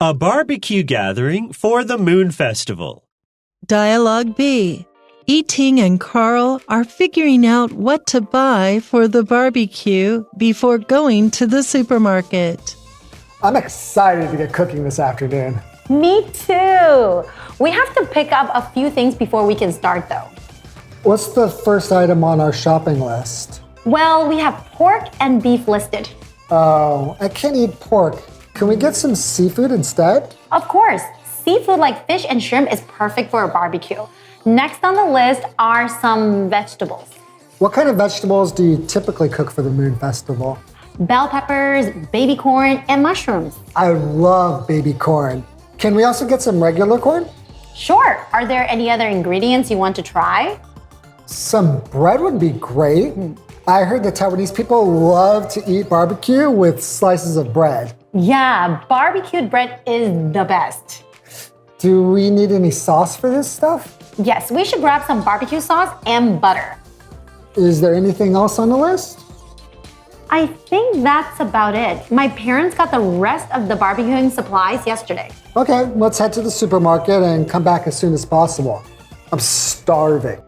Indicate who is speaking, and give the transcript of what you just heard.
Speaker 1: A barbecue gathering for the Moon Festival.
Speaker 2: Dialogue B. Yi-Ting and Carl are figuring out what to buy for the barbecue before going to the supermarket.
Speaker 3: I'm excited to get cooking this afternoon.
Speaker 4: Me too. We have to pick up a few things before we can start though.
Speaker 3: What's the first item on our shopping list?
Speaker 4: Well, we have pork and beef listed.
Speaker 3: Oh, I can't eat pork. Can we get some seafood instead?
Speaker 4: Of course, seafood like fish and shrimp is perfect for a barbecue. Next on the list are some vegetables.
Speaker 3: What kind of vegetables do you typically cook for the Moon Festival?
Speaker 4: Bell peppers, baby corn, and mushrooms.
Speaker 3: I love baby corn. Can we also get some regular corn?
Speaker 4: Sure. Are there any other ingredients you want to try?
Speaker 3: Some bread would be great. I heard the Taiwanese people love to eat barbecue with slices of bread.
Speaker 4: Yeah, barbecued bread is the best.
Speaker 3: Do we need any sauce for this stuff?
Speaker 4: Yes, we should grab some barbecue sauce and butter.
Speaker 3: Is there anything else on the list?
Speaker 4: I think that's about it. My parents got the rest of the barbecuing supplies yesterday.
Speaker 3: Okay, let's head to the supermarket and come back as soon as possible. I'm starving.